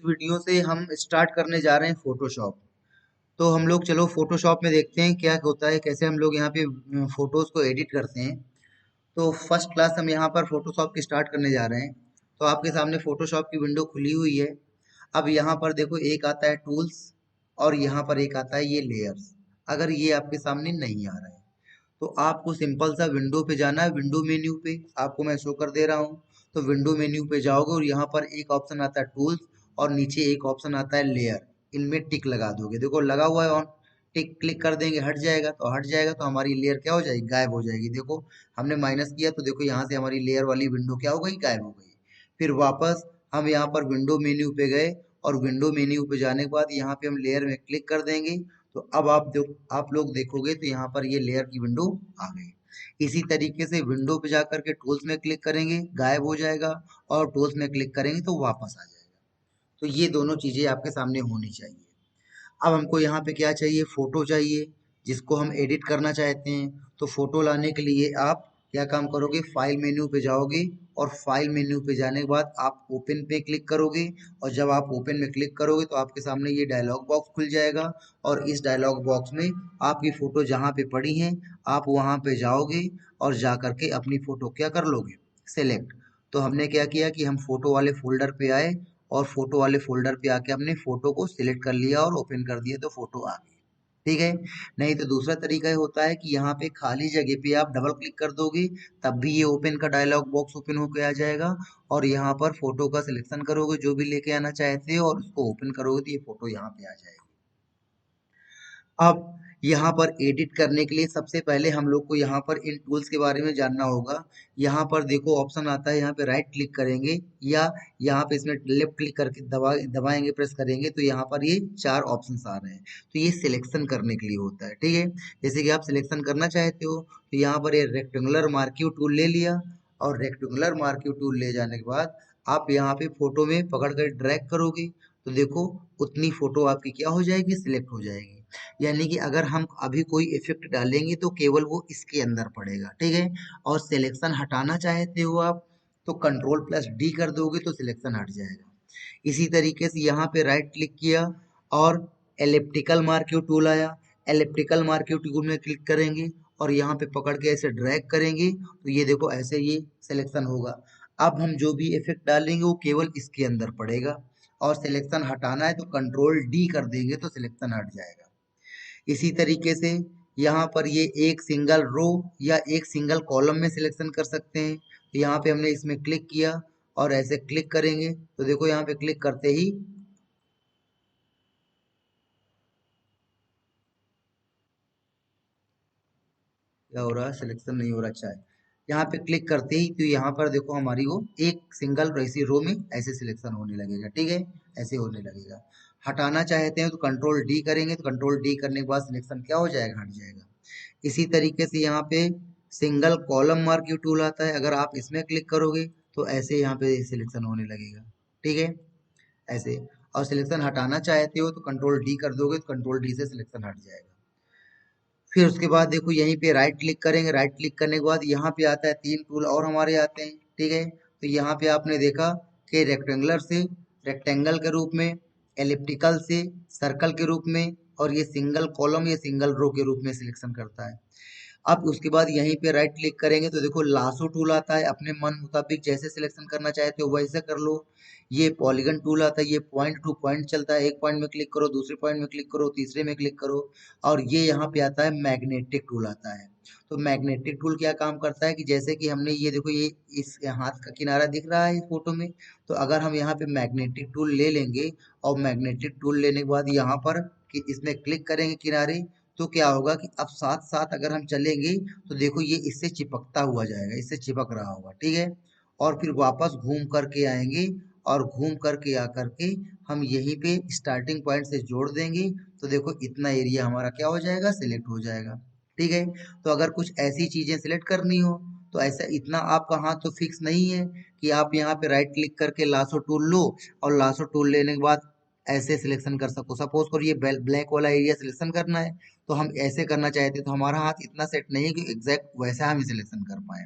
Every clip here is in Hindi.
वीडियो से हम स्टार्ट करने जा रहे हैं फोटोशॉप। तो हम लोग चलो फोटोशॉप में देखते हैं क्या होता है, कैसे हम लोग यहाँ पे फोटोज को एडिट करते हैं। तो फर्स्ट क्लास हम यहाँ पर फोटोशॉप की स्टार्ट करने जा रहे हैं। तो आपके सामने फोटोशॉप की विंडो खुली हुई है। अब यहाँ पर देखो एक आता है टूल्स और यहाँ पर एक आता है ये लेयर्स। अगर ये आपके सामने नहीं आ रहा है तो आपको सिंपल सा विंडो पे जाना है। विंडो मेन्यू पे आपको मैं शो कर दे रहा हूँ। तो विंडो मेन्यू पे जाओगे और यहाँ पर एक ऑप्शन आता है टूल्स और नीचे एक ऑप्शन आता है लेयर। इनमें टिक लगा दोगे, देखो लगा हुआ है ऑन। टिक क्लिक कर देंगे, हट जाएगा तो हट जाएगा, तो हमारी लेयर क्या हो जाएगी, गायब हो जाएगी। देखो हमने माइनस किया तो देखो यहाँ से हमारी लेयर वाली विंडो क्या हो गई, गायब हो गई। फिर वापस हम यहाँ पर विंडो मेन्यू पे गए और विंडो मेन्यू पे जाने के बाद यहाँ पे हम लेयर में क्लिक कर देंगे। तो अब आप लोग देखोगे तो यहाँ पर ये लेयर की विंडो आ गई। इसी तरीके से विंडो पे जाकर के टूल्स में क्लिक करेंगे, गायब हो जाएगा, और टूल्स में क्लिक करेंगे तो वापस आ जाएगा। तो ये दोनों चीजें आपके सामने होनी चाहिए। अब हमको यहाँ पे क्या चाहिए, फोटो चाहिए जिसको हम एडिट करना चाहते हैं। तो फोटो लाने के लिए आप क्या काम करोगे, फाइल मेन्यू पे जाओगे और फाइल मेन्यू पे जाने के बाद आप ओपन पे क्लिक करोगे। और जब आप ओपन में क्लिक करोगे तो आपके सामने ये डायलॉग बॉक्स खुल जाएगा। और इस डायलॉग बॉक्स में आपकी फोटो जहाँ पे पड़ी है आप वहाँ पे जाओगे और जा करके अपनी फोटो क्या कर लोगे, सेलेक्ट। तो हमने क्या किया कि हम फोटो वाले फोल्डर पे आए और फोटो वाले फोल्डर पे आके हमने फोटो को सिलेक्ट कर लिया और ओपन कर दिया तो फोटो आ गई। ठीक है। नहीं तो दूसरा तरीका ये होता है कि यहाँ पे खाली जगह पे आप डबल क्लिक कर दोगे, तब भी ये ओपन का डायलॉग बॉक्स ओपन होकर आ जाएगा। और यहाँ पर फोटो का सिलेक्शन करोगे जो भी लेके आना चाहते हो और उसको ओपन करोगे तो ये फोटो यहाँ पे आ जाएगी। अब यहाँ पर एडिट करने के लिए सबसे पहले हम लोग को यहाँ पर इन टूल्स के बारे में जानना होगा। यहाँ पर देखो ऑप्शन आता है, यहाँ पे राइट क्लिक करेंगे या यहाँ पे इसमें लेफ्ट क्लिक करके दबाएंगे, प्रेस करेंगे तो यहाँ पर ये चार ऑप्शंस आ रहे हैं। तो ये सिलेक्शन करने के लिए होता है, ठीक है। जैसे कि आप सिलेक्शन करना चाहते हो तो यहाँ पर ये रेक्टेंगुलर मार्क्यू टूल ले लिया। और रेक्टेंगुलर मार्क्यू टूल ले जाने के बाद आप यहाँ पे फोटो में पकड़ कर ड्रैग करोगे तो देखो उतनी फोटो आपकी क्या हो जाएगी, सिलेक्ट हो जाएगी। यानी कि अगर हम अभी कोई इफेक्ट डालेंगे तो केवल वो इसके अंदर पड़ेगा, ठीक है। और सिलेक्शन हटाना चाहते हो आप तो कंट्रोल प्लस डी कर दोगे तो सिलेक्शन हट जाएगा। इसी तरीके से यहाँ पे राइट क्लिक किया और एलिप्टिकल मार्क्यू टूल आया। एलिप्टिकल मार्क्यू टूल में क्लिक करेंगे और यहाँ पे पकड़ के ऐसे ड्रैग करेंगे तो ये देखो ऐसे ये सिलेक्शन होगा। अब हम जो भी इफेक्ट डालेंगे वो केवल इसके अंदर पड़ेगा। और सिलेक्शन हटाना है तो कंट्रोल डी कर देंगे तो सिलेक्शन हट जाएगा। इसी तरीके से यहाँ पर ये एक सिंगल रो या एक सिंगल कॉलम में सिलेक्शन कर सकते हैं। तो यहाँ पे हमने इसमें क्लिक किया और ऐसे क्लिक करेंगे तो देखो यहाँ पे क्लिक करते ही क्या हो रहा है, सिलेक्शन नहीं हो रहा। अच्छा है, यहाँ पे क्लिक करते ही तो यहाँ पर देखो हमारी वो एक सिंगल ऐसी रो में ऐसे सिलेक्शन होने लगेगा, ठीक है। ऐसे होने लगेगा। हटाना चाहते हैं तो कंट्रोल डी करेंगे तो कंट्रोल डी करने के बाद सिलेक्शन क्या हो जाएगा, हट जाएगा। इसी तरीके से यहाँ पे single column mark you tool आता है, अगर आप इसमें क्लिक करोगे तो ऐसे यहाँ पे सिलेक्शन होने लगेगा, ठीक है, ऐसे। और सिलेक्शन हटाना चाहते हो तो कंट्रोल डी कर दोगे तो कंट्रोल डी से सिलेक्शन हट जाएगा। फिर उसके बाद देखो यहीं पे राइट क्लिक करेंगे, राइट क्लिक करने के बाद यहाँ पे आता है तीन टूल और हमारे आते हैं, ठीक है। तो यहाँ पे आपने देखा कि रेक्टेंगुलर से रेक्टेंगल के रूप में, एलिप्टिकल से सर्कल के रूप में, और ये सिंगल कॉलम या सिंगल रो के रूप में सिलेक्शन करता है। अब उसके बाद यहीं पे राइट क्लिक करेंगे तो देखो लासो टूल आता है, अपने मन मुताबिक जैसे सिलेक्शन करना चाहते हो वैसे कर लो। ये पॉलीगन टूल आता है, ये पॉइंट टू पॉइंट चलता है, एक पॉइंट में क्लिक करो, दूसरे पॉइंट में क्लिक करो, तीसरे में क्लिक करो। और ये यहाँ पे आता है मैग्नेटिक टूल आता है। तो मैग्नेटिक टूल क्या काम करता है कि जैसे कि हमने ये देखो ये इस हाथ का किनारा दिख रहा है इस फोटो में, तो अगर हम यहाँ पे मैग्नेटिक टूल ले लेंगे और मैग्नेटिक टूल लेने के बाद यहाँ पर कि इसमें क्लिक करेंगे किनारे, तो क्या होगा कि अब साथ साथ अगर हम चलेंगे तो देखो ये इससे चिपकता हुआ जाएगा, इससे चिपक रहा होगा, ठीक है। और फिर वापस घूम करके आएंगे और घूम करके आकर के हम यहीं पे स्टार्टिंग पॉइंट से जोड़ देंगे तो देखो इतना एरिया हमारा क्या हो जाएगा, सिलेक्ट हो जाएगा, ठीक है। तो अगर कुछ ऐसी चीजें सिलेक्ट करनी हो तो ऐसा इतना आपका हाथ तो फिक्स नहीं है कि आप यहाँ पे राइट क्लिक करके लासो टूल लो और लासो टूल लेने के बाद ऐसे सिलेक्शन कर सको। सपोज करो ये ब्लैक वाला एरिया सिलेक्शन करना है तो हम ऐसे करना चाहते हैं तो हमारा हाथ इतना सेट नहीं है कि एग्जैक्ट वैसा हम सिलेक्शन कर पाए।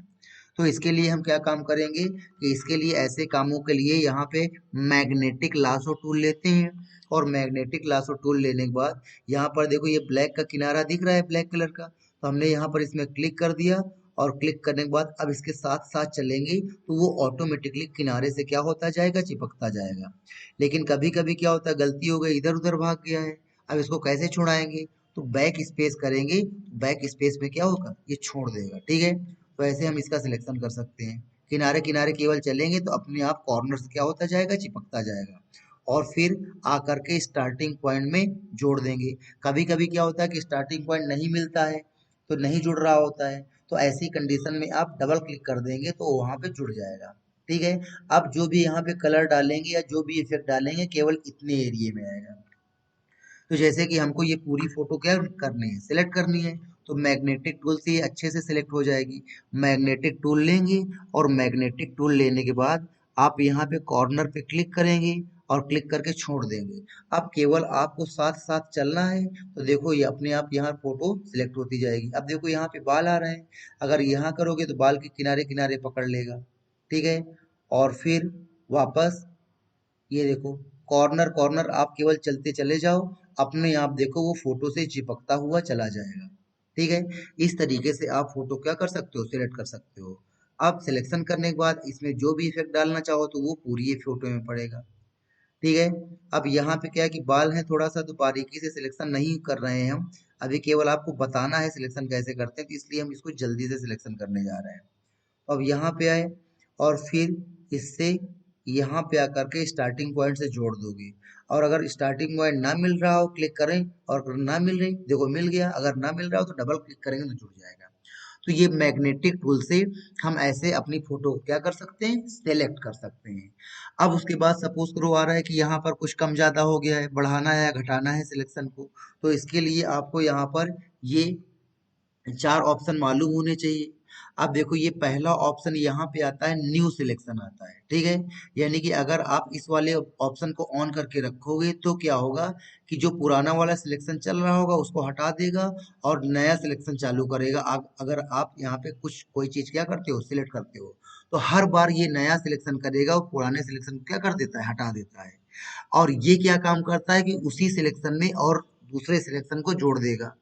तो इसके लिए हम क्या काम करेंगे कि इसके लिए ऐसे कामों के लिए यहाँ पे मैग्नेटिक लासो टूल लेते हैं। और मैग्नेटिक लासो टूल लेने के बाद यहाँ पर देखो ये ब्लैक का किनारा दिख रहा है ब्लैक कलर का, तो हमने यहाँ पर इसमें क्लिक कर दिया। और क्लिक करने के बाद अब इसके साथ साथ चलेंगे तो वो ऑटोमेटिकली किनारे से क्या होता जाएगा, चिपकता जाएगा। लेकिन कभी कभी क्या होता है, गलती हो गई, इधर उधर भाग गया है। अब इसको कैसे छुड़ाएंगे, तो बैक स्पेस करेंगे, बैक स्पेस में क्या होगा, ये छोड़ देगा। ठीक है, तो ऐसे हम इसका सिलेक्शन कर सकते हैं। किनारे किनारे केवल चलेंगे तो अपने आप कॉर्नर से क्या होता जाएगा, चिपकता जाएगा। और फिर आकर के स्टार्टिंग पॉइंट में जोड़ देंगे। कभी कभी क्या होता है कि स्टार्टिंग पॉइंट नहीं मिलता है, तो नहीं जुड़ रहा होता है, तो ऐसी कंडीशन में आप डबल क्लिक कर देंगे तो वहां पे जुड़ जाएगा। ठीक है, अब जो भी यहाँ पे कलर डालेंगे या जो भी इफेक्ट डालेंगे केवल इतने एरिया में आएगा। तो जैसे कि हमको ये पूरी फोटो क्या करनी है, सिलेक्ट करनी है, तो मैग्नेटिक टूल से ये अच्छे से सिलेक्ट हो जाएगी। मैग्नेटिक टूल लेंगे और मैग्नेटिक टूल लेने के बाद आप यहाँ पे कॉर्नर पे क्लिक करेंगे और क्लिक करके छोड़ देंगे। अब केवल आपको साथ साथ चलना है, तो देखो ये अपने आप यहाँ फोटो सिलेक्ट होती जाएगी। अब देखो यहाँ पे बाल आ रहे हैं, अगर यहाँ करोगे तो बाल के किनारे किनारे पकड़ लेगा। ठीक है, और फिर वापस ये देखो कॉर्नर कॉर्नर आप केवल चलते चले जाओ, अपने आप देखो वो फोटो से चिपकता हुआ चला जाएगा। ठीक है, इस तरीके से आप फोटो क्या कर सकते हो, सिलेक्ट कर सकते हो। अब सिलेक्शन करने के बाद इसमें जो भी इफेक्ट डालना चाहो तो वो पूरी ये फोटो में पड़ेगा। ठीक है, अब यहाँ पे क्या है कि बाल है थोड़ा सा, तो बारीकी से सिलेक्शन नहीं कर रहे हैं हम, अभी केवल आपको बताना है सिलेक्शन कैसे करते हैं, तो इसलिए हम इसको जल्दी से सिलेक्शन करने जा रहे हैं। अब यहाँ पे आए और फिर इससे यहाँ पे आकर के स्टार्टिंग पॉइंट से जोड़ दोगे। और अगर स्टार्टिंग पॉइंट ना मिल रहा हो क्लिक करें, और अगर ना मिल रही, देखो मिल गया, अगर ना मिल रहा हो तो डबल क्लिक करेंगे तो जुड़ जाएगा। तो ये मैग्नेटिक टूल से हम ऐसे अपनी फोटो क्या कर सकते हैं, सेलेक्ट कर सकते हैं। अब उसके बाद सपोज करो आ रहा है कि यहाँ पर कुछ कम ज्यादा हो गया है, बढ़ाना है या घटाना है सिलेक्शन को, तो इसके लिए आपको यहाँ पर ये चार ऑप्शन मालूम होने चाहिए। अब देखो ये पहला ऑप्शन यहाँ पे आता है, न्यू सिलेक्शन आता है। ठीक है, यानी कि अगर आप इस वाले ऑप्शन को ऑन करके रखोगे तो क्या होगा कि जो पुराना वाला सिलेक्शन चल रहा होगा उसको हटा देगा और नया सिलेक्शन चालू करेगा। अगर आप यहाँ पे कुछ कोई चीज क्या करते हो, सिलेक्ट करते हो, तो हर बार ये नया सिलेक्शन करेगा और पुराने सिलेक्शन को क्या कर देता है, हटा देता है। और ये क्या काम करता है कि उसी सिलेक्शन में और दूसरे सिलेक्शन को जोड़ देगा।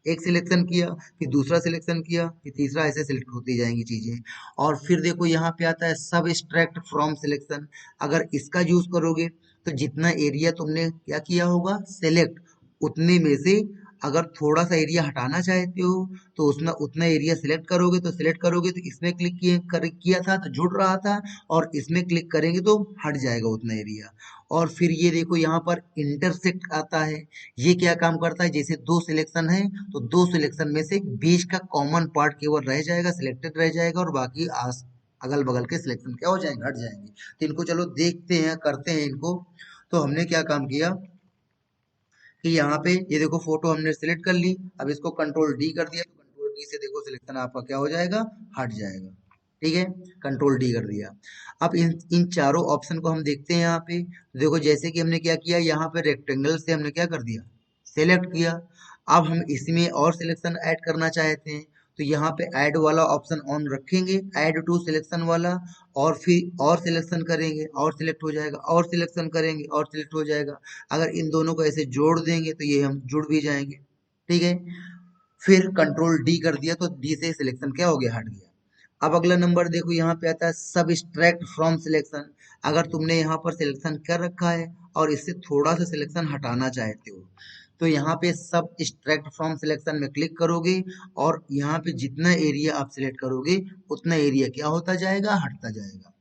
एक सिलेक्शन किया, फिर दूसरा सिलेक्शन किया, फिर तीसरा, ऐसे सिलेक्ट होती जाएंगी चीजें। और फिर देखो यहाँ पे आता है सब एक्सट्रैक्ट फ्रॉम सिलेक्शन। अगर इसका यूज करोगे तो जितना एरिया तुमने क्या किया होगा, सेलेक्ट, उतने में से अगर थोड़ा सा एरिया हटाना चाहते हो तो उसमें उतना एरिया सिलेक्ट करोगे, तो सिलेक्ट करोगे तो इसमें क्लिक किया था तो जुड़ रहा था, और इसमें क्लिक करेंगे तो हट जाएगा उतना एरिया। और फिर ये देखो यहाँ पर इंटरसेक्ट आता है। ये क्या काम करता है, जैसे दो सिलेक्शन है तो दो सिलेक्शन में से बीच का कॉमन पार्ट केवल रह जाएगा, सिलेक्टेड रह जाएगा, और बाकी अगल बगल के सिलेक्शन क्या हो जाएंगे, हट जाएंगे। तो इनको चलो देखते हैं, करते हैं इनको। तो हमने क्या काम किया कि यहाँ पे ये देखो फोटो हमने सिलेक्ट कर ली, अब इसको कंट्रोल डी कर दिया, तो कंट्रोल डी से देखो सिलेक्शन आपका क्या हो जाएगा, हट जाएगा। ठीक है, कंट्रोल डी कर दिया। अब इन इन चारों ऑप्शन को हम देखते हैं यहाँ पे, तो देखो जैसे कि हमने क्या किया, यहाँ पे रेक्टेंगल से हमने क्या कर दिया, सेलेक्ट किया। अब हम इसमें और सिलेक्शन ऐड करना चाहते हैं, तो यहाँ पे ऐड वाला ऑप्शन ऑन रखेंगे, ऐड टू सिलेक्शन वाला, और फिर और सिलेक्शन करेंगे और सिलेक्ट हो जाएगा, और सिलेक्शन करेंगे और सिलेक्ट हो जाएगा। अगर इन दोनों को ऐसे जोड़ देंगे तो ये हम जुड़ भी जाएंगे। ठीक है, फिर कंट्रोल डी कर दिया तो डी से सिलेक्शन क्या हो गया, हट गया। अब अगला नंबर देखो यहाँ पे आता है सब एक्सट्रैक्ट फ्रॉम सिलेक्शन। अगर तुमने यहाँ पर सिलेक्शन कर रखा है और इससे थोड़ा सा सिलेक्शन हटाना चाहते हो, तो यहाँ पे सब एक्सट्रैक्ट फ्रॉम सिलेक्शन में क्लिक करोगे, और यहाँ पे जितना एरिया आप सिलेक्ट करोगे उतना एरिया क्या होता जाएगा, हटता जाएगा।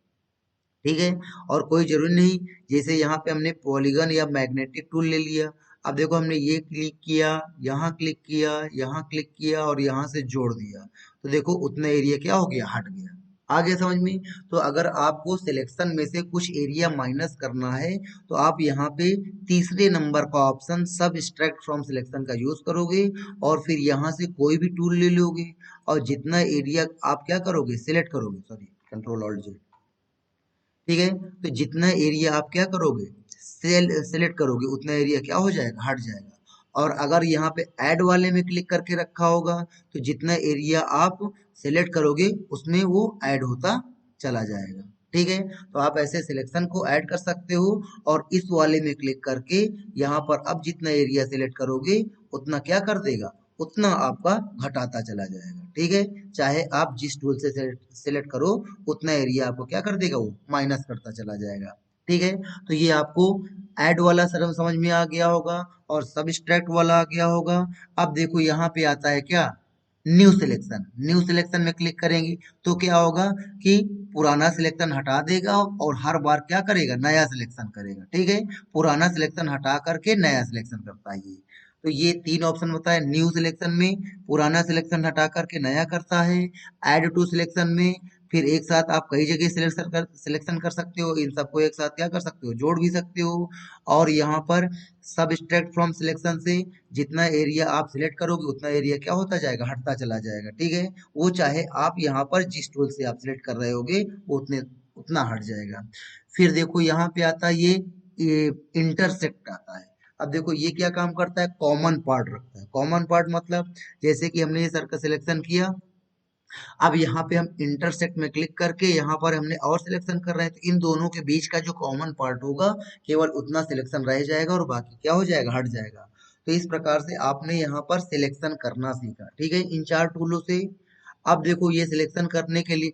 ठीक है, और कोई जरूरी नहीं, जैसे यहाँ पे हमने पॉलीगन या मैग्नेटिक टूल ले लिया। अब देखो हमने ये क्लिक किया, यहाँ क्लिक किया, यहाँ क्लिक किया और यहाँ से जोड़ दिया, तो देखो उतना एरिया क्या हो गया, हट गया। आ गया समझ में। तो अगर आपको सिलेक्शन में से कुछ एरिया माइनस करना है तो आप यहाँ पे तीसरे नंबर का ऑप्शन सब एक्सट्रैक्ट फ्रॉम सिलेक्शन का यूज करोगे, और फिर यहाँ से कोई भी टूल ले लोगे, और जितना एरिया आप क्या करोगे, सिलेक्ट करोगे, सॉरी कंट्रोल ऑल्ट जेड। ठीक है, तो जितना एरिया आप क्या करोगे, सेलेक्ट करोगे, उतना एरिया क्या हो जाएगा, हट जाएगा। और अगर यहाँ पे ऐड वाले में क्लिक करके रखा होगा तो जितना एरिया आप सिलेक्ट करोगे उसमें वो ऐड होता चला जाएगा। ठीक है, तो आप ऐसे सिलेक्शन को ऐड कर सकते हो और इस वाले में क्लिक करके यहाँ पर अब जितना एरिया सिलेक्ट करोगे उतना क्या कर देगा, उतना आपका घटाता चला जाएगा। ठीक है, चाहे आप जिस टूल से सिलेक्ट करो उतना एरिया आपको क्या कर देगा, वो माइनस करता चला जाएगा। ठीक है, तो ये आपको ऐड वाला सरम समझ में आ गया होगा और सबट्रैक्ट वाला आ गया होगा। अब देखो यहाँ पे आता है क्या, न्यू सिलेक्शन। न्यू सिलेक्शन में क्लिक करेंगे तो क्या होगा कि पुराना सिलेक्शन हटा देगा और हर बार क्या करेगा, नया सिलेक्शन करेगा। ठीक है, पुराना सिलेक्शन हटा करके नया सिलेक्शन करता है ये। तो ये तीन ऑप्शन होता है न्यू सिलेक्शन में, पुराना सिलेक्शन हटा करके नया करता है, ऐड टू सिलेक्शन में फिर एक साथ आप कई जगह सिलेक्शन कर सकते हो, इन सबको एक साथ क्या कर सकते हो, जोड़ भी सकते हो। और यहाँ पर सबट्रैक्ट फ्रॉम सिलेक्शन से जितना एरिया आप सिलेक्ट करोगे उतना एरिया क्या होता जाएगा, हटता चला जाएगा। ठीक है, वो चाहे आप यहाँ पर जिस टूल से आप सिलेक्ट कर रहे होगे वो उतने उतना हट जाएगा। फिर देखो यहाँ पे आता है ये इंटरसेक्ट आता है। अब देखो ये क्या काम करता है, कॉमन पार्ट रखता है। कॉमन पार्ट मतलब जैसे कि हमने ये सर का सिलेक्शन किया, अब यहाँ पे हम इंटरसेक्ट में क्लिक करके यहाँ पर हमने और सिलेक्शन कर रहे हैं तो इन दोनों के बीच का जो कॉमन पार्ट होगा केवल उतना सिलेक्शन रह जाएगा और बाकी क्या हो जाएगा, हट जाएगा। तो इस प्रकार से आपने यहाँ पर सिलेक्शन करना सीखा। ठीक है, इन चार टूलों से। अब देखो ये सिलेक्शन करने के लिए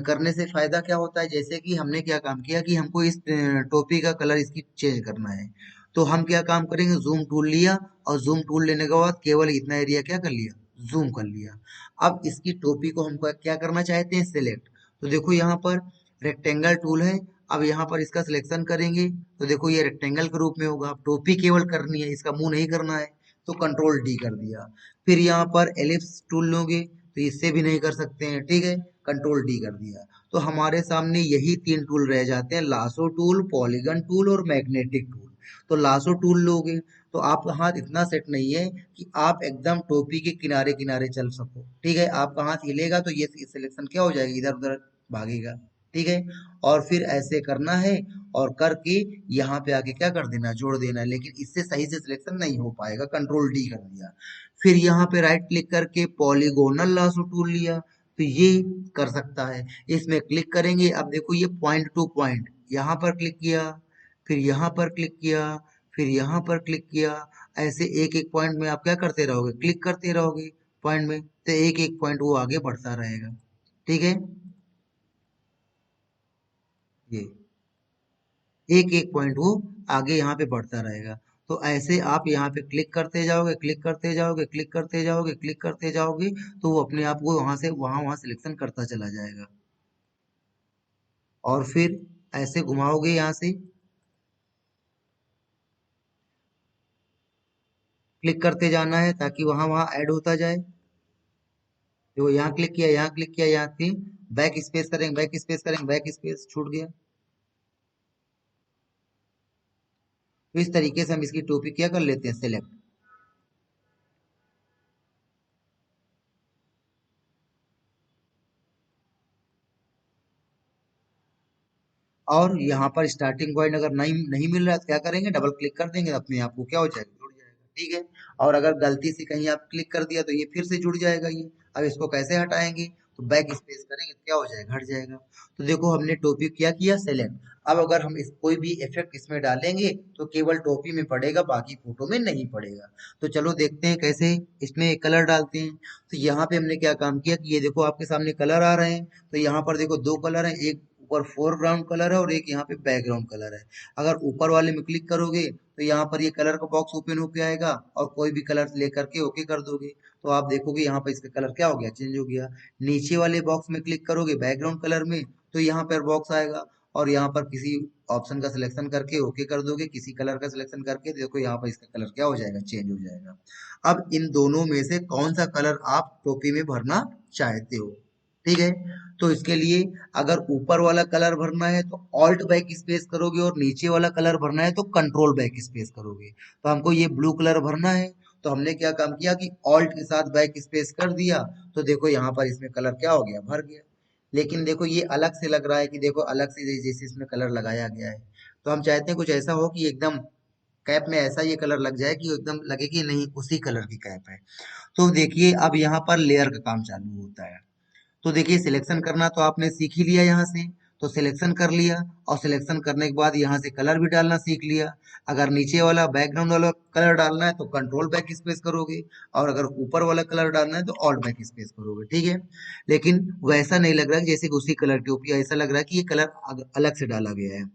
करने से फायदा क्या होता है, जैसे कि हमने क्या काम किया कि हमको इस टोपी का कलर इसकी चेंज करना है, तो हम क्या काम करेंगे, जूम टूल लिया और जूम टूल लेने के बाद केवल इतना एरिया क्या कर लिया, जूम कर लिया। अब इसकी टोपी को हमको क्या करना चाहते हैं, सिलेक्ट। तो देखो यहाँ पर रेक्टेंगल टूल है, अब यहाँ पर इसका सिलेक्शन करेंगे तो देखो ये रेक्टेंगल के रूप में होगा। अब टोपी केवल करनी है, इसका मुंह नहीं करना है, तो कंट्रोल डी कर दिया। फिर यहाँ पर एलिप्स टूल लोगे तो इससे भी नहीं कर सकते हैं। ठीक है, कंट्रोल डी कर दिया। तो हमारे सामने यही तीन टूल रह जाते हैं, लासो टूल, पॉलीगन टूल और मैग्नेटिक टूल। तो लासो टूल लोगे तो आपका हाथ इतना सेट नहीं है कि आप एकदम टोपी के किनारे किनारे चल सको। ठीक है, आपका हाथ हिलेगा तो ये सिलेक्शन क्या हो जाएगा, इधर उधर भागेगा। ठीक है, और फिर ऐसे करना है और करके यहाँ पे आके क्या कर देना, जोड़ देना है। लेकिन इससे सही से सिलेक्शन नहीं हो पाएगा, कंट्रोल डी कर दिया। फिर यहाँ पे राइट क्लिक करके पॉलीगोनल लासो टूल लिया तो ये कर सकता है। इसमें क्लिक करेंगे, अब देखो ये पॉइंट टू पॉइंट, यहाँ पर क्लिक किया, फिर यहाँ पर क्लिक किया, फिर यहाँ पर क्लिक किया। ऐसे एक एक पॉइंट में आप क्या करते रहोगे, क्लिक करते रहोगे पॉइंट में, तो एक एक पॉइंट वो आगे बढ़ता रहेगा। ठीक है, ये एक एक पॉइंट वो आगे यहाँ पे बढ़ता रहेगा। तो ऐसे आप यहाँ पे क्लिक करते जाओगे, क्लिक करते जाओगे, क्लिक करते जाओगे, क्लिक करते जाओगे, तो वो अपने आप को वहां से वहां सिलेक्शन करता चला जाएगा। और फिर ऐसे घुमाओगे यहाँ से, क्लिक करते जाना है ताकि वहां वहां ऐड होता जाए। देखो यहाँ क्लिक किया, यहाँ क्लिक किया, यहाँ थी, बैक स्पेस करेंगे, बैक स्पेस करेंगे, बैक स्पेस छूट गया। तो इस तरीके से हम इसकी टोपी क्या कर लेते हैं, सेलेक्ट। और यहाँ पर स्टार्टिंग पॉइंट अगर नहीं नहीं मिल रहा है तो क्या करेंगे, डबल क्लिक कर देंगे, अपने आप को क्या हो जाएगा, जुड़ जाएगा। ठीक है, और अगर गलती से कहीं आप क्लिक कर दिया तो ये फिर से जुड़ जाएगा ये। अब इसको कैसे हटाएंगे, तो बैक स्पेस करेंगे तो क्या हो जाएगा, हट जाएगा। तो देखो हमने टोपी क्या किया, सेलेक्ट। अब अगर हम कोई भी इफेक्ट इसमें डालेंगे तो केवल टोपी में पड़ेगा, बाकी फोटो में नहीं पड़ेगा। तो चलो देखते हैं कैसे इसमें कलर डालते हैं। तो यहाँ पे हमने क्या काम किया कि ये देखो आपके सामने कलर आ रहे हैं। तो यहाँ पर देखो दो कलर हैं, एक ऊपर फोरग्राउंड कलर है और एक यहाँ पे बैकग्राउंड कलर है। अगर ऊपर वाले में क्लिक करोगे तो यहाँ पर ये कलर का बॉक्स ओपन होके आएगा और कोई भी कलर लेकर के ओके कर दोगे तो आप देखोगे यहाँ पर इसका कलर क्या हो गया, चेंज हो गया। नीचे वाले बॉक्स में क्लिक करोगे बैकग्राउंड कलर में तो यहाँ पर बॉक्स आएगा और यहाँ पर किसी ऑप्शन का सिलेक्शन करके ओके कर दोगे, किसी कलर का सिलेक्शन करके देखो यहाँ पर इसका कलर क्या हो जाएगा, चेंज हो जाएगा। अब इन दोनों में से कौन सा कलर आप टोपी में भरना चाहते हो। ठीक है, तो इसके लिए अगर ऊपर वाला कलर भरना है तो ऑल्ट बैक स्पेस करोगे और नीचे वाला कलर भरना है तो कंट्रोल बैक स्पेस करोगे। तो हमको ये ब्लू कलर भरना है तो हमने क्या काम किया कि ऑल्ट के साथ बैक स्पेस कर दिया। तो देखो यहाँ पर इसमें कलर क्या हो गया, भर गया। लेकिन देखो ये अलग से लग रहा है कि देखो अलग से जैसे इसमें कलर लगाया गया है। तो हम चाहते हैं कुछ ऐसा हो कि एकदम कैप में ऐसा ये कलर लग जाए कि एकदम लगे कि नहीं उसी कलर की कैप है। तो देखिए अब यहाँ पर लेयर का काम चालू होता है। तो देखिए सिलेक्शन करना तो आपने सीख ही लिया यहाँ से, तो सिलेक्शन कर लिया और सिलेक्शन करने के बाद यहाँ से कलर भी डालना सीख लिया। अगर नीचे वाला बैकग्राउंड वाला कलर डालना है तो कंट्रोल बैक स्पेस करोगे, और अगर ऊपर वाला कलर डालना है तो ऑल्ट बैक स्पेस करोगे, ठीक है। लेकिन वैसा नहीं लग रहा है जैसे कि उसी कलर की टोपी, ऐसा लग रहा है कि ये कलर अलग से डाला गया है।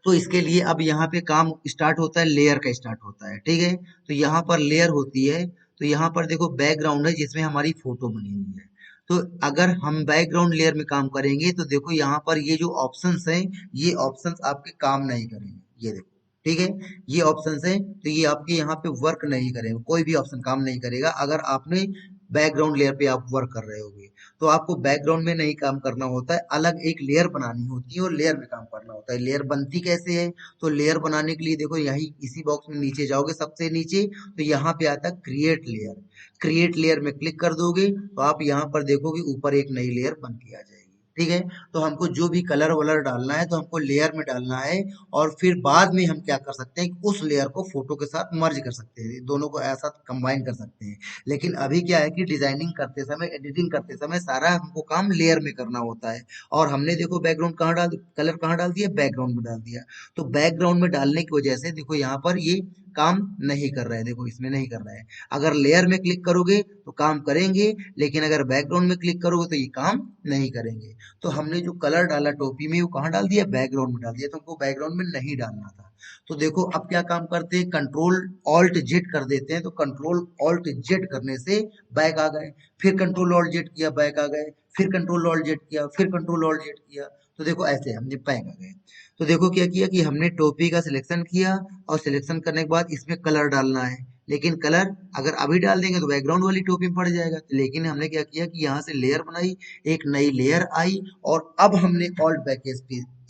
तो इसके लिए अब यहाँ पे काम स्टार्ट होता है, लेयर का स्टार्ट होता है, ठीक है। तो यहाँ पर लेयर होती है, तो यहाँ पर देखो बैकग्राउंड है जिसमें हमारी फोटो बनी हुई है। तो अगर हम बैकग्राउंड लेयर में काम करेंगे तो देखो यहाँ पर ये जो ऑप्शंस हैं, ये ऑप्शंस आपके काम नहीं करेंगे, ये देखो, ठीक है। ये ऑप्शंस हैं तो ये आपके यहाँ पे वर्क नहीं करेंगे, कोई भी ऑप्शन काम नहीं करेगा अगर आपने बैकग्राउंड लेयर पे आप वर्क कर रहे होगे। तो आपको बैकग्राउंड में नहीं काम करना होता है, अलग एक लेयर बनानी होती है और लेयर में काम करना होता है। लेयर बनती कैसे है, तो लेयर बनाने के लिए देखो यही इसी बॉक्स में नीचे जाओगे, सबसे नीचे तो यहाँ पे आता है क्रिएट लेयर। क्रिएट लेयर में क्लिक कर दोगे तो आप यहाँ पर देखोगे ऊपर एक नई लेयर बन के आ जाएगी, ठीक है। तो हमको जो भी कलर वलर डालना है तो हमको लेयर में डालना है, और फिर बाद में हम क्या कर सकते हैं, उस लेयर को फोटो के साथ मर्ज कर सकते हैं, दोनों को ऐसा कंबाइन कर सकते हैं। लेकिन अभी क्या है कि डिजाइनिंग करते समय, एडिटिंग करते समय सारा हमको काम लेयर में करना होता है। और हमने देखो बैकग्राउंड कहाँ डाल, कलर कहाँ डाल दिया, बैकग्राउंड में डाल दिया। तो बैकग्राउंड में डालने की वजह से देखो यहाँ पर ये काम नहीं कर रहा है, देखो इसमें नहीं कर रहा है। अगर लेयर में क्लिक करोगे तो काम करेंगे, लेकिन अगर बैकग्राउंड में क्लिक करोगे तो ये काम नहीं करेंगे। तो हमने जो कलर डाला टोपी में वो कहाँ डाल दिया, बैकग्राउंड में डाल दिया, तो हमको बैकग्राउंड में नहीं डालना था। तो देखो अब क्या काम करते हैं, कंट्रोल ऑल्ट जेड कर देते हैं, तो कंट्रोल ऑल्ट जेड करने से बैक आ गए, फिर कंट्रोल ऑल्ट जेड किया बैक आ गए, फिर कंट्रोल ऑल्ट जेड किया, फिर कंट्रोल ऑल्ट जेड किया, तो देखो ऐसे हमने बैक आ गए। तो देखो क्या किया कि हमने टोपी का सिलेक्शन किया, और सिलेक्शन करने के बाद इसमें कलर डालना है, लेकिन कलर अगर अभी डाल देंगे तो बैकग्राउंड वाली टोपी में पड़ जाएगा। लेकिन हमने क्या किया कि यहाँ से लेयर बनाई, एक नई लेयर आई, और अब हमने ऑल्ट बैक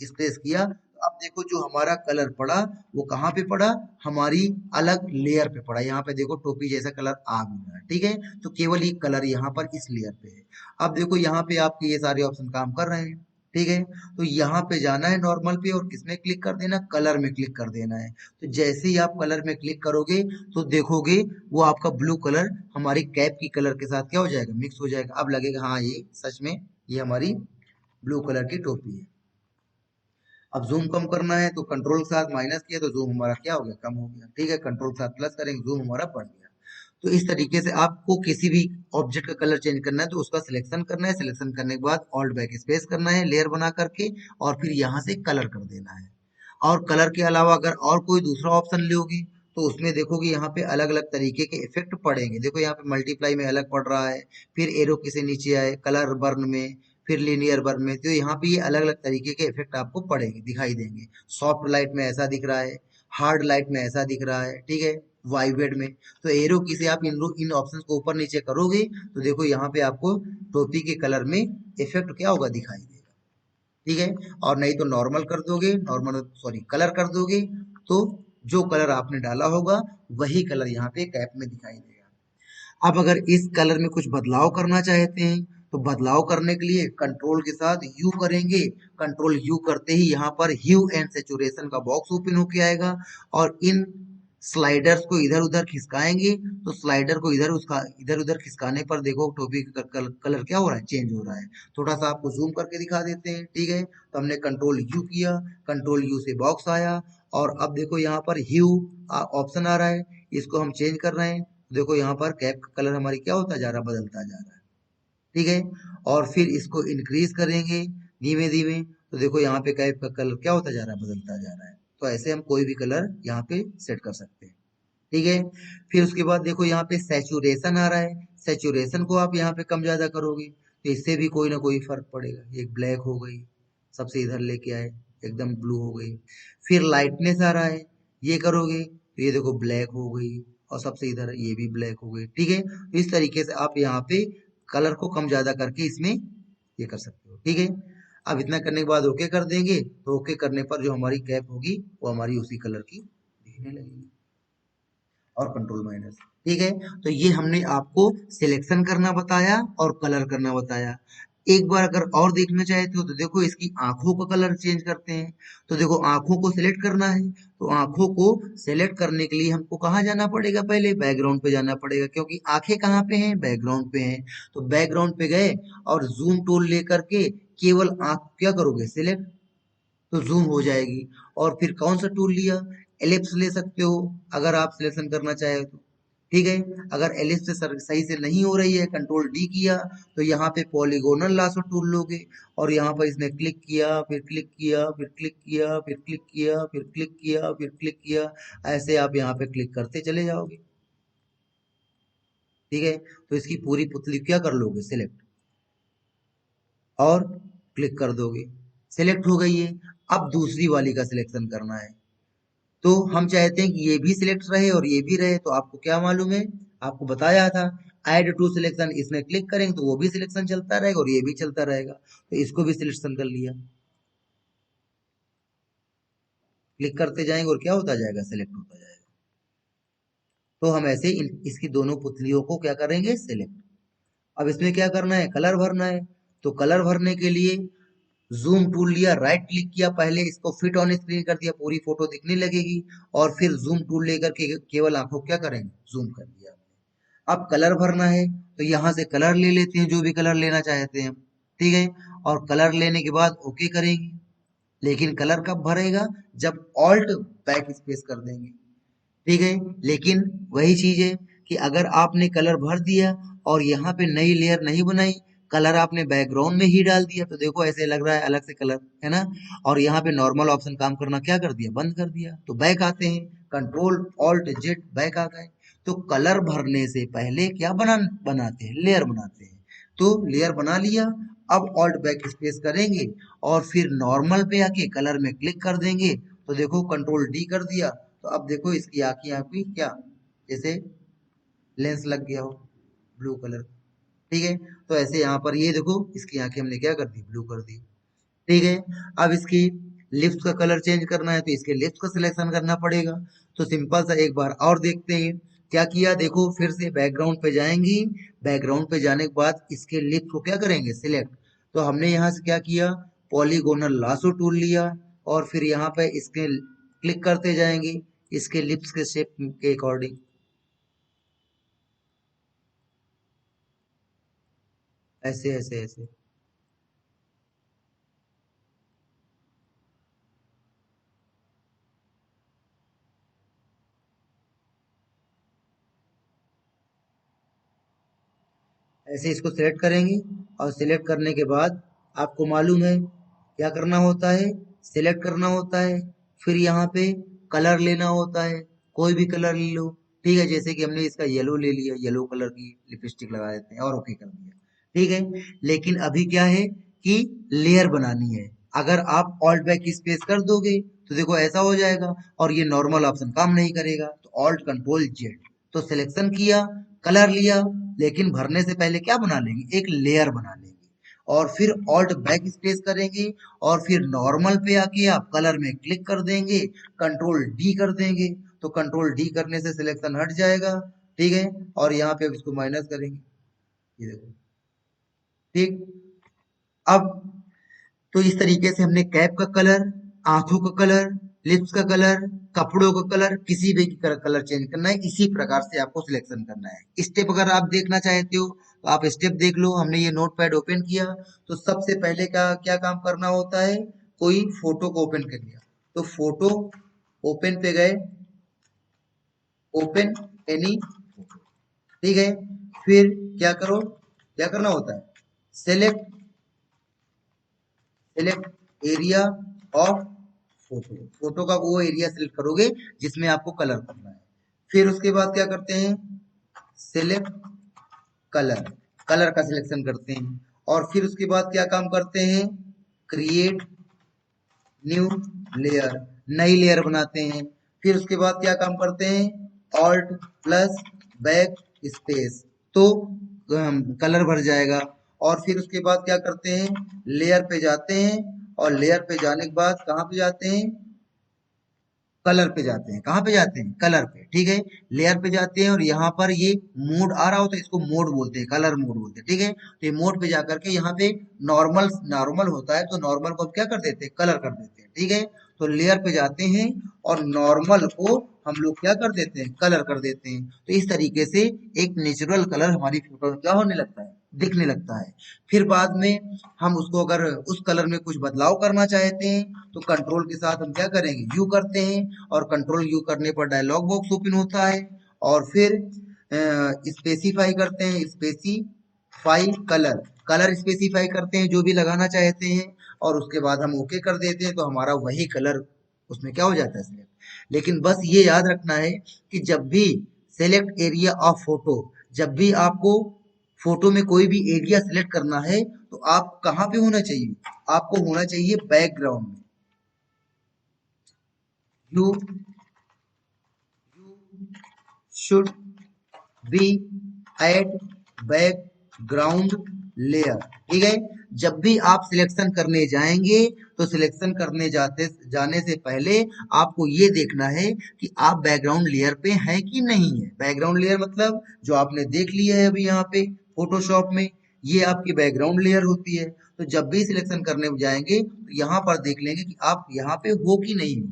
स्पेस किया। अब देखो जो हमारा कलर पड़ा वो कहाँ पे पड़ा, हमारी अलग लेयर पे पड़ा। यहाँ पे देखो टोपी जैसा कलर आ भी रहा है, ठीक है। तो केवल ये कलर यहाँ पर इस लेयर पे है। अब देखो यहाँ पे आपके ये सारे ऑप्शन काम कर रहे हैं, ठीक है। तो यहाँ पे जाना है नॉर्मल पे, और किसमें क्लिक कर देना, कलर में क्लिक कर देना है। तो जैसे ही आप कलर में क्लिक करोगे तो देखोगे वो आपका ब्लू कलर हमारी कैप की कलर के साथ क्या हो जाएगा, मिक्स हो जाएगा। अब लगेगा हाँ ये सच में ये हमारी ब्लू कलर की टोपी है। अब जूम कम करना है तो कंट्रोल के साथ माइनस किया तो जूम हमारा क्या हो गया, कम हो गया, ठीक है। कंट्रोल के साथ प्लस करेंगे, जूम हमारा बढ़ गया। तो इस तरीके से आपको किसी भी ऑब्जेक्ट का कलर चेंज करना है तो उसका सिलेक्शन करना है, सिलेक्शन करने के बाद ऑल्ट बैक स्पेस करना है लेयर बना करके, और फिर यहाँ से कलर कर देना है। और कलर के अलावा अगर और कोई दूसरा ऑप्शन लोगे तो उसमें देखोगे यहाँ पे अलग अलग तरीके के इफेक्ट पड़ेंगे। देखो यहाँ पे मल्टीप्लाई में अलग पड़ रहा है, फिर एरो के से नीचे आए कलर बर्न में, फिर लीनियर बर्न में, तो यहाँ पे ये अलग अलग तरीके के इफेक्ट आपको पड़ेंगे, दिखाई देंगे। सॉफ्ट लाइट में ऐसा दिख रहा है, हार्ड लाइट में ऐसा दिख रहा है, ठीक है, वाइब्रेट में। तो एरो की से आप इन ऑप्शन को ऊपर नीचे करोगे तो देखो यहाँ पे आपको टोपी के कलर में इफेक्ट क्या होगा, दिखाई देगा, ठीक है। और नहीं तो नॉर्मल कर दोगे, नॉर्मल सॉरी कलर कर दोगे, तो जो कलर आपने डाला होगा वही कलर यहाँ पे कैप में दिखाई देगा। अब अगर इस कलर में कुछ बदलाव करना चाहते हैं तो बदलाव करने के लिए कंट्रोल के साथ यू करेंगे। कंट्रोल यू करते ही यहाँ पर ह्यू एंड सेचुरेशन का बॉक्स ओपन होके आएगा, और इन स्लाइडर्स को इधर उधर खिसकाएंगे तो स्लाइडर को इधर उधर खिसकाने पर देखो टोपी का कलर क्या हो रहा है, चेंज हो रहा है। थोड़ा सा आपको जूम करके दिखा देते हैं, ठीक है। तो हमने कंट्रोल यू किया, कंट्रोल यू से बॉक्स आया, और अब देखो यहाँ पर ह्यू ऑप्शन आ रहा है, इसको हम चेंज कर रहे हैं। देखो यहाँ पर कैप का कलर हमारी क्या होता जा रहा है, बदलता जा रहा है, ठीक है। और फिर इसको इंक्रीज करेंगे धीमे धीमे, तो देखो यहाँ पे कैप का कलर क्या होता जा रहा है, बदलता जा रहा है। तो ऐसे हम कोई भी कलर यहाँ पे सेट कर सकते हैं, ठीक है। फिर उसके बाद देखो यहाँ पे सैचुरेशन आ रहा है, सैचुरेशन को आप यहाँ पे कम ज्यादा करोगे तो इससे भी कोई ना कोई फर्क पड़ेगा। एक ब्लैक हो गई, सबसे इधर लेके आए एकदम ब्लू हो गई। फिर लाइटनेस आ रहा है, ये करोगे तो ये देखो ब्लैक हो गई, और सबसे इधर ये भी ब्लैक हो गई, ठीक है। तो इस तरीके से आप यहाँ पे कलर को कम ज्यादा करके इसमें ये कर सकते हो, ठीक है। अब इतना करने के बाद ओके कर देंगे, तो ओके करने पर जो हमारी कैप होगी वो हमारी उसी कलर की दिखने लगेगी, और कंट्रोल माइनस, ठीक है। तो ये हमने आपको सिलेक्शन करना बताया और कलर करना बताया। एक बार अगर और देखना चाहते हो तो देखो इसकी आंखों का कलर चेंज करते हैं। तो देखो आंखों को सिलेक्ट करना है, तो आंखों को सिलेक्ट करने के लिए हमको कहाँ जाना पड़ेगा, पहले बैकग्राउंड पे जाना पड़ेगा, क्योंकि आंखें कहाँ पे हैं, बैकग्राउंड पे हैं। तो बैकग्राउंड पे गए और जूम टूल लेकर के केवल आंख क्या करोगे, सिलेक्ट, तो जूम हो जाएगी। और फिर कौन सा टूल लिया, एलिप्स ले सकते हो अगर आप सिलेक्शन करना चाहे तो। ठीक है, अगर एलिप्स से सही से नहीं हो रही है, कंट्रोल डी किया, तो यहाँ पे पॉलीगोनल लासो टूल लोगे और यहाँ पर इसने क्लिक किया, फिर क्लिक किया, फिर क्लिक किया, फिर क्लिक किया, फिर क्लिक किया, फिर क्लिक किया, ऐसे आप यहाँ पे क्लिक करते चले जाओगे। ठीक है, तो इसकी पूरी पुतली क्या कर लोगे, सिलेक्ट और क्लिक कर दोगे, सिलेक्ट हो गई है। अब दूसरी वाली का सिलेक्शन करना है, तो हम चाहते हैं कि ये भी सिलेक्ट रहे और ये भी रहे, तो आपको क्या मालूम है, आपको बताया था ऐड टू सिलेक्शन, इसमें क्लिक करेंगे तो वो भी सिलेक्शन चलता रहेगा और ये भी चलता रहेगा, तो इसको भी सिलेक्शन कर लिया, क्लिक करते जाएंगे और क्या होता जाएगा, सिलेक्ट होता जाएगा। तो हम ऐसे इसकी दोनों पुतलियों को क्या करेंगे, सिलेक्ट। अब इसमें क्या करना है, कलर भरना है। तो कलर भरने के लिए जूम टूल लिया, राइट क्लिक किया, पहले इसको फिट ऑन स्क्रीन कर दिया, पूरी फोटो दिखने लगेगी, और फिर जूम टूल लेकर के केवल आंखों को क्या करेंगे, जूम कर दिया। अब कलर भरना है, तो यहाँ से कलर ले लेते हैं, जो भी कलर लेना चाहते हैं। ठीक है, और कलर लेने के बाद ओके करेंगे। लेकिन कलर कब भरेगा, जब ऑल्ट बैक स्पेस कर देंगे। ठीक है, लेकिन वही चीज है कि अगर आपने कलर भर दिया और यहाँ पे नई लेयर नहीं बनाई, कलर आपने बैकग्राउंड में ही डाल दिया, तो देखो ऐसे लग रहा है अलग से कलर, है ना। और यहाँ पे नॉर्मल ऑप्शन काम करना क्या कर दिया, बंद कर दिया। तो बैक आते हैं, कंट्रोल ऑल्ट जेड, बैक आ गए। तो कलर भरने से पहले क्या बनाते हैं, लेयर बनाते हैं। तो लेयर बना लिया, अब ऑल्ट बैक स्पेस करेंगे और फिर नॉर्मल पे आके कलर में क्लिक कर देंगे, तो देखो कंट्रोल डी कर दिया, तो अब देखो इसकी आंखें आपकी क्या, जैसे लेंस लग गया हो ब्लू कलर। ठीक है, तो ऐसे यहाँ पर ये देखो इसकी आंखें हमने क्या कर दी, ब्लू कर दी। ठीक है, अब इसकी लिप्स का कलर चेंज करना है, तो इसके लिप्स का सिलेक्शन करना पड़ेगा। तो सिंपल सा एक बार और देखते हैं क्या किया, देखो फिर से बैकग्राउंड पे जाएंगी, बैकग्राउंड पे जाने के बाद इसके लिप्स को क्या करेंगे, सिलेक्ट। तो हमने यहाँ से क्या किया, पॉलीगोनल लासो टूल लिया और फिर यहाँ पे इसके क्लिक करते जाएंगे इसके लिप्स के शेप के अकॉर्डिंग, ऐसे ऐसे ऐसे। ऐसे इसको सिलेक्ट करेंगे और सिलेक्ट करने के बाद आपको मालूम है क्या करना होता है, सिलेक्ट करना होता है, फिर यहाँ पे कलर लेना होता है, कोई भी कलर ले लो। ठीक है, जैसे कि हमने इसका येलो ले लिया, येलो कलर की लिपस्टिक लगा देते हैं और ओके कर दिया। ठीक है, लेकिन अभी क्या है कि लेयर बनानी है। अगर आप ऑल्ट बैक स्पेस कर दोगे तो देखो ऐसा हो जाएगा और ये नॉर्मल ऑप्शन काम नहीं करेगा, तो ऑल्ट कंट्रोल जेड, तो सिलेक्शन किया, कलर लिया, लेकिन भरने से पहले क्या बना लेंगे, एक लेयर बना लेंगे और फिर ऑल्ट बैक स्पेस करेंगे और फिर नॉर्मल पे आके आप कलर में क्लिक कर देंगे, कंट्रोल डी कर देंगे, तो कंट्रोल डी करने से सिलेक्शन हट जाएगा। ठीक है, और यहाँ पे अब इसको माइनस करेंगे, ये देखो। ठीक, अब तो इस तरीके से हमने कैप का कलर, आंखों का कलर, लिप्स का कलर, कपड़ों का कलर, किसी भी कलर चेंज करना है, इसी प्रकार से आपको सिलेक्शन करना है। स्टेप अगर आप देखना चाहते हो तो आप स्टेप देख लो। हमने ये नोटपैड ओपन किया, तो सबसे पहले क्या क्या काम करना होता है, कोई फोटो को ओपन कर लिया, तो फोटो ओपन पे गए, ओपन एनी, ठीक है, फिर क्या करो, क्या करना होता है, select, select area of photo, photo का वो एरिया सिलेक्ट करोगे जिसमें आपको कलर करना है। फिर उसके बाद क्या करते हैं, सिलेक्ट कलर, कलर का सिलेक्शन करते हैं और फिर उसके बाद क्या काम करते हैं, क्रिएट न्यू लेयर, नई लेयर बनाते हैं। फिर उसके बाद क्या काम करते हैं, ऑल्ट प्लस बैक स्पेस, तो कलर भर जाएगा। और फिर उसके बाद क्या करते हैं, लेयर पे जाते हैं और लेयर पे जाने के बाद कहाँ पे जाते हैं, कलर पे जाते हैं, कहाँ पे जाते हैं, कलर पे, ठीक है। लेयर पे जाते हैं और यहाँ पर ये मोड आ रहा होता है, इसको मोड बोलते हैं, कलर मोड बोलते हैं, ठीक है। तो ये मोड पे जाकर के यहाँ पे नॉर्मल नॉर्मल होता है, तो नॉर्मल को हम क्या कर देते हैं, कलर कर देते हैं, ठीक है। तो लेयर पे जाते हैं और नॉर्मल को हम लोग क्या कर देते हैं, कलर कर देते हैं। तो इस तरीके से एक नेचुरल कलर हमारी फोटो में क्या होने लगता है, दिखने लगता है। फिर बाद में हम उसको अगर उस कलर में कुछ बदलाव करना चाहते हैं तो कंट्रोल के साथ हम क्या करेंगे, यू करते हैं, और कंट्रोल यू करने पर डायलॉग बॉक्स ओपन होता है। और फिर स्पेसिफाई करते हैं, स्पेसिफाई कलर, कलर स्पेसिफाई करते हैं जो भी लगाना चाहते हैं, और उसके बाद हम ओके कर देते हैं, तो हमारा वही कलर उसमें क्या हो जाता है, सिलेक्ट। लेकिन बस ये याद रखना है कि जब भी सेलेक्ट एरिया ऑफ फोटो, जब भी आपको फोटो में कोई भी एरिया सिलेक्ट करना है तो आप कहाँ पे होना चाहिए, आपको होना चाहिए बैकग्राउंड में। You should be at background layer, ठीक है। जब भी आप सिलेक्शन करने जाएंगे तो सिलेक्शन करने जाने से पहले आपको ये देखना है कि आप बैकग्राउंड लेयर पे हैं कि नहीं है। बैकग्राउंड लेयर मतलब जो आपने देख लिया है अभी यहाँ पे फोटोशॉप में, ये आपकी बैकग्राउंड लेयर होती है। तो जब भी सिलेक्शन करने जाएंगे तो यहाँ पर देख लेंगे कि आप यहाँ पे हो कि नहीं हो।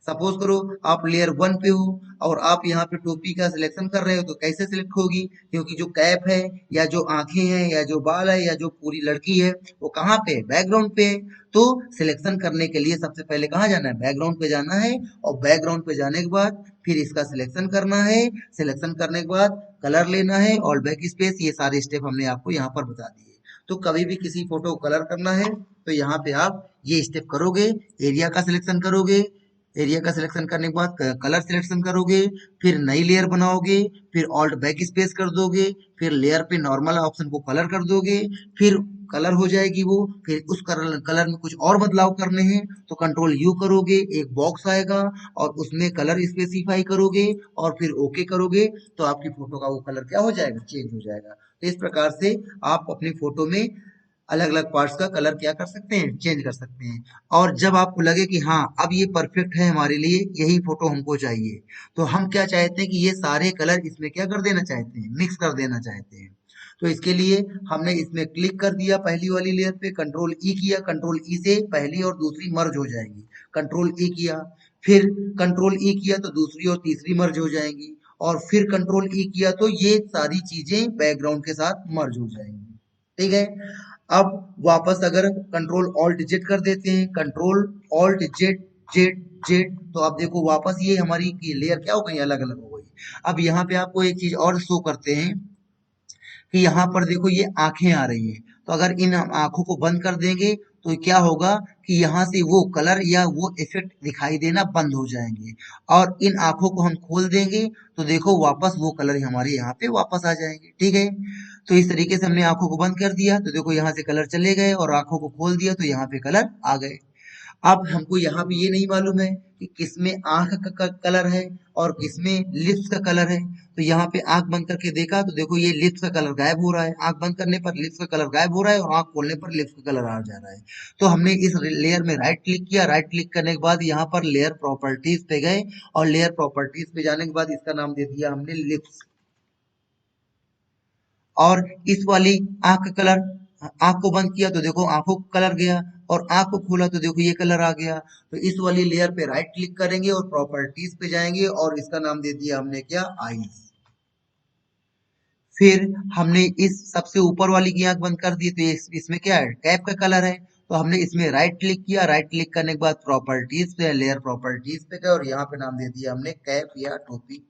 सपोज करो आप लेयर 1 पे हो और आप यहाँ पे टोपी का सिलेक्शन कर रहे हो, तो कैसे सिलेक्ट होगी, क्योंकि जो कैप है या जो आंखें हैं या जो बाल है या जो पूरी लड़की है वो कहाँ पे है, बैकग्राउंड पे है। तो सिलेक्शन करने के लिए सबसे पहले कहाँ जाना है, बैकग्राउंड पे जाना है, और बैकग्राउंड पे जाने के बाद फिर इसका सिलेक्शन करना है। सिलेक्शन करने के बाद कलर लेना है और बैक स्पेस, ये सारे स्टेप हमने आपको यहाँ पर बता दिए। तो कभी भी किसी फोटो को कलर करना है तो यहाँ पे आप ये स्टेप करोगे, एरिया का सिलेक्शन करोगे, एरिया का सिलेक्शन करने के बाद कलर सिलेक्शन करोगे, फिर नई लेयर बनाओगे, फिर ऑल्ट बैक स्पेस कर दोगे, फिर लेयर पे नॉर्मल ऑप्शन को कलर कर दोगे, फिर कलर हो जाएगी वो। फिर उस कलर में कुछ और बदलाव करने हैं तो कंट्रोल यू करोगे, एक बॉक्स आएगा और उसमें कलर स्पेसिफाई करोगे और फिर ओके करोगे, तो आपकी फोटो का वो कलर क्या हो जाएगा, चेंज हो जाएगा। तो इस प्रकार से आप अपनी फोटो में अलग अलग पार्ट्स का कलर क्या कर सकते हैं, चेंज कर सकते हैं। और जब आपको लगे कि हाँ अब ये परफेक्ट है हमारे लिए, यही फोटो हमको चाहिए, तो हम क्या चाहते हैं कि ये सारे कलर इसमें क्या कर देना चाहते हैं, मिक्स कर देना चाहते हैं। तो इसके लिए हमने इसमें क्लिक कर दिया, पहली वाली लेयर पे कंट्रोल ई किया, कंट्रोल ई से पहली और दूसरी मर्ज हो जाएंगी। कंट्रोल ई किया, फिर कंट्रोल ई किया तो दूसरी और तीसरी मर्ज हो जाएंगी, और फिर कंट्रोल ई किया तो ये सारी चीजें बैकग्राउंड के साथ मर्ज हो जाएंगी, ठीक है। अब वापस अगर कंट्रोल ऑल्ट जेड कर देते हैं, control alt Z Z Z, तो आप देखो वापस ये हमारी लेयर क्या हो गई, अलग अलग हो गई। अब यहाँ पे आपको एक चीज और शो करते हैं कि यहाँ पर देखो ये आंखें आ रही हैं, तो अगर इन आंखों को बंद कर देंगे तो क्या होगा कि यहाँ से वो कलर या वो इफेक्ट दिखाई देना बंद हो जाएंगे, और इन आंखों को हम खोल देंगे तो देखो वापस वो कलर हमारे यहाँ पे वापस आ जाएंगे, ठीक है। तो इस तरीके से हमने आंखों को बंद कर दिया तो देखो यहाँ से कलर चले गए, और आंखों को खोल दिया तो यहाँ पे कलर आ गए। अब हमको यहाँ पे ये नहीं मालूम है कि किसमें आंख का कलर है और किसमें लिप्स का कलर है। तो यहाँ पे आंख बंद करके देखा तो देखो ये लिप्स का कलर गायब हो रहा है, आंख बंद करने पर लिप्स का कलर गायब हो रहा है और आंख खोलने पर लिप्स का कलर आ जा रहा है। तो हमने इस लेयर में राइट क्लिक किया, राइट क्लिक करने के बाद यहाँ पर लेयर प्रॉपर्टीज पे गए, और लेयर प्रॉपर्टीज पे जाने के बाद इसका नाम दे दिया हमने लिप्स। और इस वाली आंख का कलर, आंख को बंद किया तो देखो आंखों का कलर गया, और आंख को खोला तो देखो ये कलर आ गया। तो इस वाली लेयर पे राइट क्लिक करेंगे और प्रॉपर्टीज पे जाएंगे और इसका नाम दे दिया हमने क्या, आईज। फिर हमने इस सबसे ऊपर वाली की आंख बंद कर दी, तो इसमें क्या है, कैप का कलर है। तो हमने इसमें राइट क्लिक किया, राइट क्लिक करने के बाद प्रॉपर्टीज पे, लेयर प्रॉपर्टीज पे गए और यहाँ पे नाम दे दिया हमने कैप या टोपी,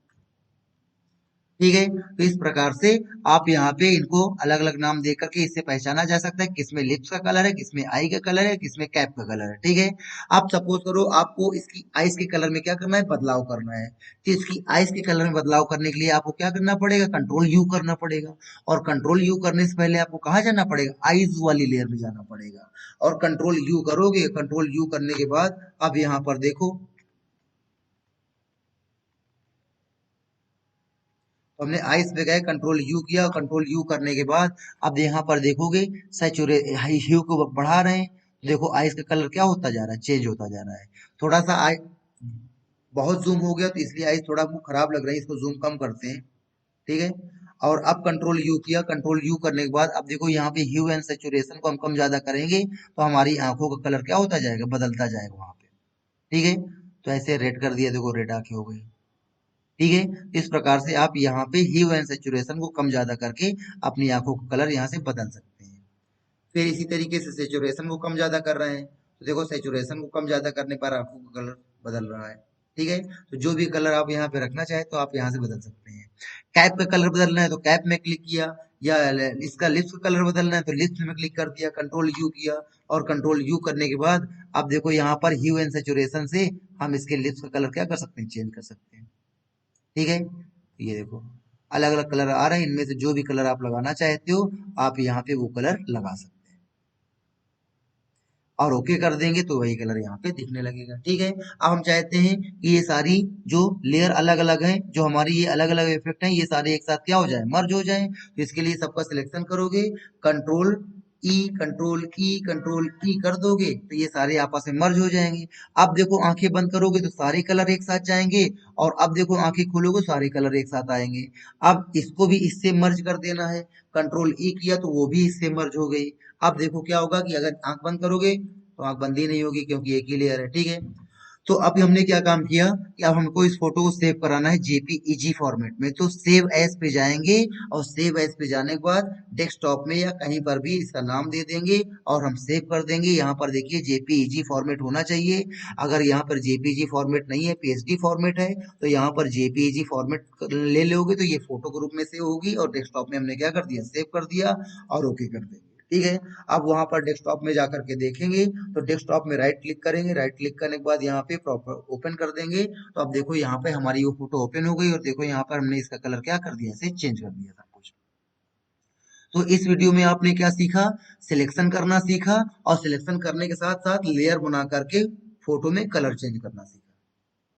ठीक है। तो इस प्रकार से आप यहाँ पे इनको अलग अलग नाम दे करके इससे पहचाना जा सकता है किसमें लिप्स का कलर है, किसमें आई का कलर है, किसमें कैप का कलर है, ठीक है। आप सपोज करो आपको इसकी आइस के कलर में क्या करना है, बदलाव करना है। तो इसकी आइस के कलर में बदलाव करने के लिए आपको क्या करना पड़ेगा, कंट्रोल यू करना पड़ेगा, और कंट्रोल यू करने से पहले आपको कहाँ जाना पड़ेगा, आइज वाली लेयर में जाना पड़ेगा, और कंट्रोल यू करोगे। कंट्रोल यू करने के बाद अब यहाँ पर देखो, तो हमने आइस पे गए, कंट्रोल यू किया, कंट्रोल यू करने के बाद अब यहाँ पर देखोगे सैचुरे ह्यू को बढ़ा रहे हैं, देखो आइस का कलर क्या होता जा रहा है, चेंज होता जा रहा है। थोड़ा सा बहुत जूम हो गया तो इसलिए आइज थोड़ा वो खराब लग रहा है, इसको जूम कम करते हैं। ठीक है, और अब कंट्रोल यू किया, कंट्रोल यू करने के बाद अब देखो यहाँ पे ह्यू एंड सैचुरेशन को हम कम ज्यादा करेंगे तो हमारी आंखों का कलर क्या होता जाएगा, बदलता जाएगा वहां पे। ठीक है, तो ऐसे रेड कर दिया, देखो रेड आंखें हो गई। ठीक है, इस प्रकार से आप यहाँ पे ह्यू एंड सैचुरेशन को कम ज्यादा करके अपनी आंखों का कलर यहाँ से बदल सकते हैं। फिर इसी तरीके से सेचुरेशन को कम ज्यादा कर रहे हैं, तो देखो सेचुरेशन को कम ज्यादा करने पर आंखों का कलर बदल रहा है। ठीक है, तो जो भी कलर आप यहाँ पे रखना चाहे तो आप यहाँ से बदल सकते हैं। कैप का कलर बदलना है तो कैप में क्लिक किया, या इसका लिप्स का कलर बदलना है तो लिप्स में क्लिक कर दिया, कंट्रोल यू किया, और कंट्रोल यू करने के बाद अब देखो यहाँ पर ह्यू एंड सेचुरेशन से हम इसके लिप्स का कलर क्या कर सकते हैं, चेंज कर सकते हैं। ठीक है, तो ये देखो अलग अलग कलर आ रहे हैं, इनमें से जो भी कलर आप लगाना चाहते हो आप यहाँ पे वो कलर लगा सकते हैं, और ओके कर देंगे तो वही कलर यहाँ पे दिखने लगेगा। ठीक है, अब हम चाहते हैं कि ये सारी जो लेयर अलग अलग हैं, जो हमारी ये अलग अलग इफेक्ट हैं, ये सारे एक साथ क्या हो जाए, मर्ज हो जाए। तो इसके लिए सबका सिलेक्शन करोगे, कंट्रोल ई, कंट्रोल ई, कंट्रोल ई कर दोगे तो ये सारे आपस में मर्ज हो जाएंगे। अब देखो आंखें बंद करोगे तो सारे कलर एक साथ जाएंगे, और अब देखो आंखें खोलोगे सारे कलर एक साथ आएंगे। अब इसको भी इससे मर्ज कर देना है, कंट्रोल ई किया तो वो भी इससे मर्ज हो गई। अब देखो क्या होगा कि अगर आंख बंद करोगे तो आंख बंद ही नहीं होगी क्योंकि एक ही लेयर है। ठीक है, तो अब हमने क्या काम किया कि अब हमको इस फोटो को सेव कराना है जेपीईजी फॉर्मेट में, तो सेव एज पे जाएंगे, और सेव एज पे जाने के बाद डेस्कटॉप में या कहीं पर भी इसका नाम दे देंगे और हम सेव कर देंगे। यहाँ पर देखिए जेपीईजी फॉर्मेट होना चाहिए, अगर यहाँ पर जेपीईजी फॉर्मेट नहीं है, पीएसडी फॉर्मेट है, तो यहाँ पर जेपीईजी फॉर्मेट ले लोगे तो ये फोटो के रूप में सेव होगी, और डेस्कटॉप में हमने क्या कर दिया, सेव कर दिया और ओके कर देंगे। ठीक है, अब वहां पर डेस्कटॉप में जाकर के देखेंगे तो डेस्कटॉप में राइट क्लिक करेंगे, राइट क्लिक करने के बाद यहाँ पे प्रॉपर ओपन कर देंगे, तो अब देखो यहाँ पे हमारी वो फोटो ओपन हो गई, और देखो यहाँ पर हमने इसका कलर क्या कर दिया, इसे चेंज कर दिया सब कुछ। तो इस वीडियो में आपने क्या सीखा, सिलेक्शन करना सीखा, और सिलेक्शन करने के साथ साथ लेयर बना करके फोटो में कलर चेंज करना सीखा।